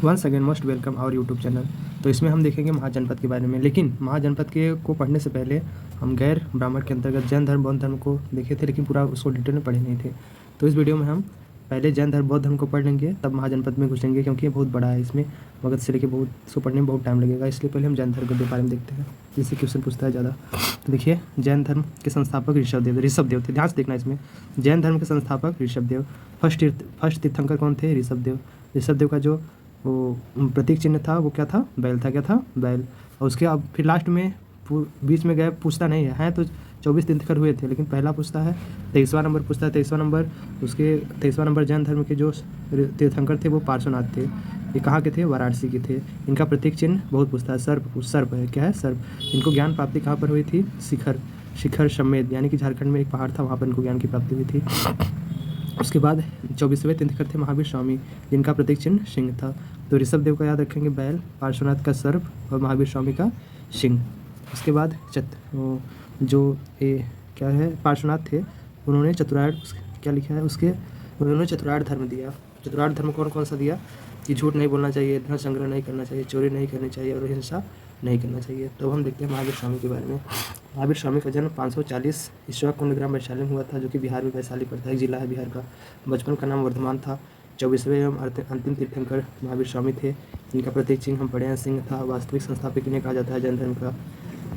Once again most welcome our YouTube channel. तो इसमें हम देखेंगे महाजनपद के बारे में, लेकिन महाजनपद के को पढ़ने से पहले हम गैर ब्राह्मण के अंतर्गत जैन धर्म बौद्ध धर्म को देखे थे, लेकिन पूरा उसको डिटेल में पढ़े नहीं थे। तो इस वीडियो में हम पहले जैन धर्म बौद्ध धर्म को पढ़ लेंगे, तब महाजनपद में घुसेंगे, क्योंकि ये बहुत बड़ा है। इसमें मगध से लेके बहुत इसको पढ़ने में बहुत टाइम लगेगा, इसलिए पहले हम जैन धर्म के बारे में देखते हैं, जिससे क्वेश्चन पूछता है ज़्यादा। देखिए, जैन धर्म के संस्थापक ऋषभदेव थे। ध्यान से देखना इसमें, जैन धर्म के संस्थापक ऋषभदेव। फर्स्ट तीर्थंकर कौन थे? ऋषभदेव। ऋषभदेव का जो वो प्रतीक चिन्ह था वो क्या था? बैल था। क्या था? बैल। और उसके अब फिर लास्ट में बीच में गए, पूछता नहीं है तो 24 तीर्थंकर हुए थे, लेकिन पहला पूछता है 23वां नंबर पूछता है। 23वां नंबर उसके 23वां नंबर जैन धर्म के जो तीर्थंकर थे वो पार्श्वनाथ थे। ये कहाँ के थे? वाराणसी के थे। इनका प्रतीक चिन्ह बहुत पूछता है, सर्प है। क्या है? सर्प। इनको ज्ञान प्राप्ति कहाँ पर हुई थी? शिखर समेत, यानी कि झारखंड में एक पहाड़ था, वहाँ पर इनको ज्ञान की प्राप्ति हुई थी। उसके बाद 24वें तीर्थंकर थे महावीर स्वामी, जिनका प्रतीक चिन्ह सिंह था। तो ऋषभदेव का याद रखेंगे बैल, पार्श्वनाथ का सर्प और महावीर स्वामी का सिंह। उसके बाद क्या है, पार्श्वनाथ थे, उन्होंने चतुरार्य, क्या लिखा है उसके, उन्होंने चतुरार्य धर्म दिया। चतुरार्य धर्म कौन कौन सा दिया? कि झूठ नहीं बोलना चाहिए, धन संग्रह नहीं करना चाहिए, चोरी नहीं करनी चाहिए और हिंसा नहीं करना चाहिए। तो हम देखते हैं महावीर स्वामी के बारे में। महावीर स्वामी का जन्म 540 ईस्वी कुंड ग्राम वैशाली में हुआ था, जो कि बिहार में वैशाली पड़ता है, जिला है बिहार का। बचपन का नाम वर्धमान था। 24वें एवं अंतिम तीर्थंकर महावीर स्वामी थे। इनका प्रतीक चिन्ह हम पढ़े हैं, सिंह था। वास्तविक संस्थापक इन्हें कहा जाता है जैन धर्म का।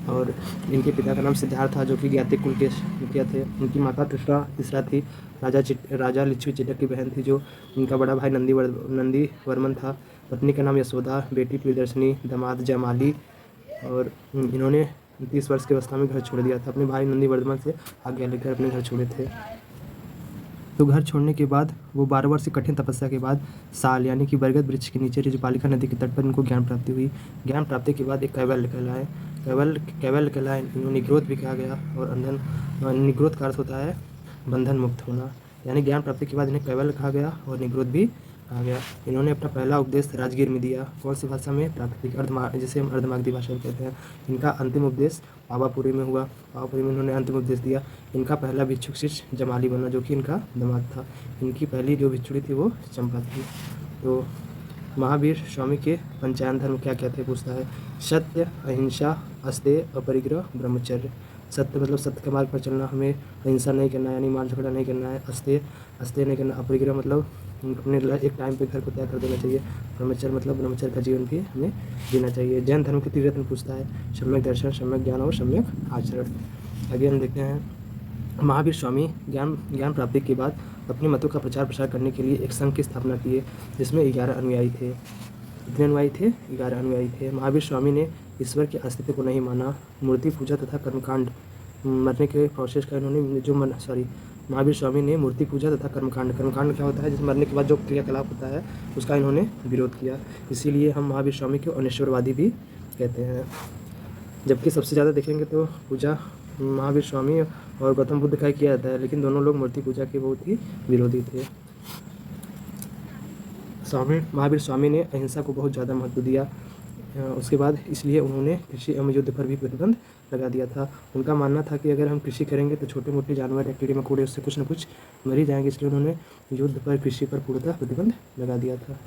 और इनके पिता का नाम सिद्धार्थ था, जो कि ज्ञातिक कुल के मुखिया थे। उनकी माता तीसरा थी, राजा लिच्छवी चिटक की बहन थी। जो इनका बड़ा भाई नंदी वर्मन था। पत्नी का नाम यशोदा, बेटी प्रियदर्शनी, दामाद जयमाली। और इन्होंने 30 वर्ष की अवस्था में घर छोड़ दिया था। अपने भाई नंदी वर्धमान से आज्ञा लेकर अपने घर छोड़े थे। तो घर छोड़ने के बाद वो 12 वर्ष की कठिन तपस्या के बाद साल, यानी कि बरगद वृक्ष के नीचे ऋजुपालिका नदी के तट पर इनको ज्ञान प्राप्ति हुई। ज्ञान प्राप्ति के बाद एक कैवल्य कहलाए। इन्होंने निग्रोध भी कहा गया। और निग्रोध का अर्थ होता है बंधन मुक्त होना, यानी ज्ञान प्राप्ति के बाद इन्हें कैवल्य कहा गया और निग्रोध भी कहा गया। इन्होंने अपना पहला उपदेश राजगीर में दिया। कौन सी भाषा में? प्राकृतिक जिसे हम अर्धमागधी भाषा में कहते हैं। इनका अंतिम उपदेश पावापुरी में हुआ। पावापुरी में इन्होंने अंतिम उपदेश दिया। इनका पहला भिक्षुक शिष्य जमाली बना, जो कि इनका दामाद था। इनकी पहली जो भिक्षुड़ी थी वो चंपा थी। तो महावीर स्वामी के पंचायन धर्म क्या क्या थे पूछता है। सत्य, अहिंसा, अस्तेय, अपरिग्रह, ब्रह्मचर्य। सत्य मतलब सत्य के मार्ग पर चलना, हमें अहिंसा नहीं करना है, यानी मार झगड़ा नहीं करना है। अस्तेय नहीं करना। अपरिग्रह मतलब अपने एक टाइम पे घर को तय कर देना चाहिए। ब्रह्मचर्य मतलब ब्रह्मचर्य का जीवन भी हमें जीना चाहिए। जैन धर्म के तीव्रता में पूछता है सम्यक दर्शन, सम्यक ज्ञान और सम्यक आचरण। आगे हम देखते हैं, महावीर स्वामी ज्ञान प्राप्ति के बाद अपने मतों का प्रचार प्रसार करने के लिए एक संघ की स्थापना किए, जिसमें 11 अनुयायी थे। कितने अनुयायी थे? 11 अनुयायी थे। महावीर स्वामी ने ईश्वर के अस्तित्व को नहीं माना। मूर्ति पूजा तथा कर्मकांड, मरने के प्रोसेस का इन्होंने महावीर स्वामी ने मूर्ति पूजा तथा कर्मकांड क्या होता है? जिस मरने के बाद जो क्रियाकलाप होता है उसका इन्होंने विरोध किया। इसीलिए हम महावीर स्वामी को अनिश्वरवादी भी कहते हैं। जबकि सबसे ज़्यादा देखेंगे तो पूजा महावीर स्वामी और गौतम बुद्ध का किया जाता है, लेकिन दोनों लोग मूर्ति पूजा के बहुत ही विरोधी थे। महावीर स्वामी ने अहिंसा को बहुत ज़्यादा महत्व दिया। उसके बाद इसलिए उन्होंने कृषि एवं युद्ध पर भी प्रतिबंध लगा दिया था। उनका मानना था कि अगर हम कृषि करेंगे तो छोटे मोटे जानवर या कीड़े मकोड़े उससे कुछ न कुछ मर ही जाएंगे, इसलिए उन्होंने युद्ध पर, कृषि पर पूर्णतः प्रतिबंध लगा दिया था।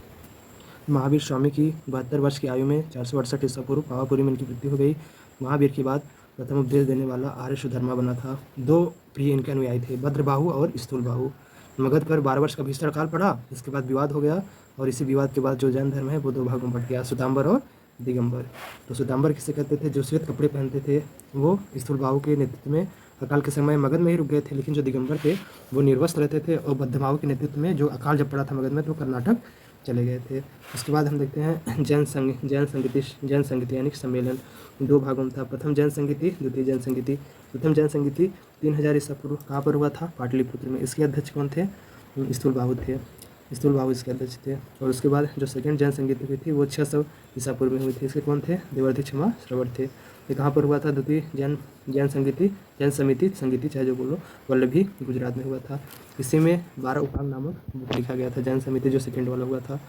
महावीर स्वामी की 72 वर्ष की आयु में 468 ईसा पूर्व पावापुरी में इनकी मृत्यु हो गई। महावीर के बाद प्रथम उपदेश देने वाला आर्य सुधर्मा बना था। 2 प्रिय इनके अनुयायी थे, भद्रबाहु और स्थूलबाहु। मगध पर 12 वर्ष का भीष्म काल पड़ा। इसके बाद विवाद हो गया, और इसी विवाद के बाद जो जैन धर्म है वो 2 भागों में बंट गया, श्वेतांबर और दिगंबर। तो श्वेतांबर किसे कहते थे? जो श्वेत कपड़े पहनते थे। वो स्थूलबाहु के नेतृत्व में अकाल के समय मगध में ही रुक गए थे, लेकिन जो दिगंबर थे वो निर्वस्त्र रहते थे। और भद्रबाहु के नेतृत्व में जो अकाल जब पड़ा था मगध में, तो कर्नाटक चले गए थे। उसके बाद हम देखते हैं जैन संगीति यानी सम्मेलन 2 भागों में था। प्रथम जैन संगीति, द्वितीय जैन संगीति। प्रथम जैन संगीति 3000 ईसा पूर्व कहाँ पर हुआ था? पाटलिपुत्र में। इसके अध्यक्ष कौन थे? स्थूलबाहु थे। स्थूलबाहु इसके अध्यक्ष थे। और उसके बाद जो सेकंड जैन संगीति हुई थी वो 600 ईसा पूर्व में हुई थी। इसके कौन थे? देवर्धि क्षमा श्रवण थे। ये कहाँ पर हुआ था? द्वितीय जैन समिति चाहे जो बोलो, वल्लभी गुजरात में हुआ था। इसी में 12 उपांग नामक बुक लिखा गया था। जैन समिति जो सेकंड वाला हुआ था।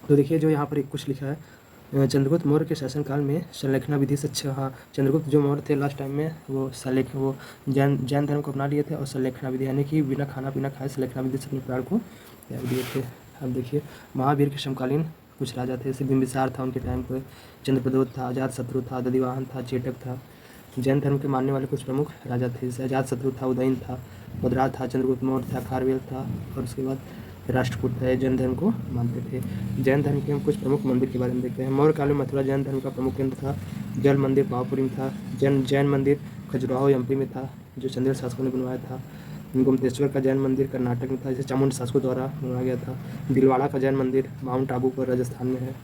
तो देखिए जो यहाँ पर एक कुछ लिखा है, चंद्रगुप्त मौर्य के शासनकाल में संलेखना विधि से चंद्रगुप्त जो मौर्य थे लास्ट टाइम में वो जैन धर्म को अपना लिए थे, और संलेखना विधि यानी कि बिना खाना पीना खाए संलेखना विधि से अपने प्राण को त्याग दिए थे। अब देखिए महावीर के समकालीन कुछ राजा थे, जैसे बिंबिसार था उनके टाइम पे, चंद्रप्रद्योत था, अजातशत्रु था, दधिवाहन था, चेटक था। जैन धर्म के मानने वाले कुछ प्रमुख राजा थे, जैसे अजातशत्रु था, उदयन था, भद्रा था, चंद्रगुप्त मौर्य था, खारवेल था, और उसके बाद राष्ट्रकूट था। जैन धर्म को मानते थे। जैन धर्म के हम कुछ प्रमुख मंदिर के बारे में देखते हैं। मौर्य काल में मथुरा जैन धर्म का प्रमुख केंद्र था। जल मंदिर पावापुरी में था। जैन मंदिर खजुराहो एमपी में था, जो चंदेल शासकों ने बनवाया था। गोमतेश्वर का जैन मंदिर कर्नाटक में था, जिसे चामुंड शासकों द्वारा बनवाया गया था। दिलवाड़ा का जैन मंदिर माउंट आबू पर राजस्थान में है।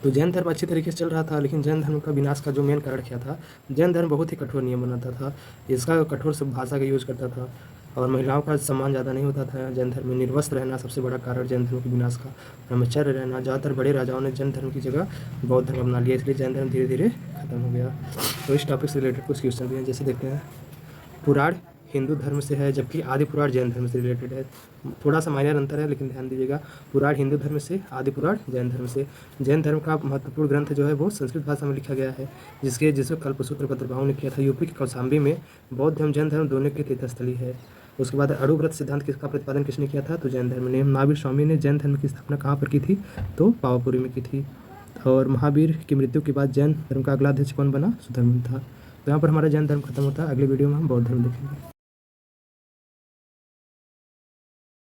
तो जैन धर्म अच्छे तरीके से चल रहा था, लेकिन जैन धर्म का विनाश का जो मेन कारण क्या था, जैन धर्म बहुत ही कठोर नियम बनाता था। इसका कठोर सब भाषा का यूज करता था, और महिलाओं का सम्मान ज़्यादा नहीं होता था। जैन धर्म में निर्वस्त्र रहना सबसे बड़ा कारण जैन धर्म के विनाश का। ब्रह्मचर्य रहना, ज़्यादातर बड़े राजाओं ने जैन धर्म की जगह बौद्ध धर्म अपना लिया, इसलिए जैन धर्म धीरे धीरे खत्म हो गया। तो इस टॉपिक से रिलेटेड कुछ क्वेश्चन भी हैं, जैसे देखते हैं। पुराण हिंदू धर्म से है, जबकि आदि पुराण जैन धर्म से रिलेटेड है। थोड़ा सा माइनर अंतर है, लेकिन ध्यान दीजिएगा। पुराण हिंदू धर्म से, आदि पुराण जैन धर्म से। जैन धर्म का महत्वपूर्ण ग्रंथ जो है वो संस्कृत भाषा में लिखा गया है, जिसे कल्पसूत्र भद्रभाव ने किया था। यूपी के कौशाम्बी में बौद्ध धर्म जैन धर्म दोनों की तीर्थस्थली है। उसके बाद अणुव्रत सिद्धांत किसका प्रतिपादन किसने किया था, तो जैन धर्म ने। महावीर स्वामी ने जैन धर्म की स्थापना कहाँ पर की थी, तो पावापुरी में की थी। और महावीर की मृत्यु के बाद जैन धर्म का अगला अध्यक्ष कौन बना, सुधर्मन था। तो यहाँ पर हमारा जैन धर्म खत्म होता है। अगले वीडियो में हम बौद्ध धर्म देखेंगे।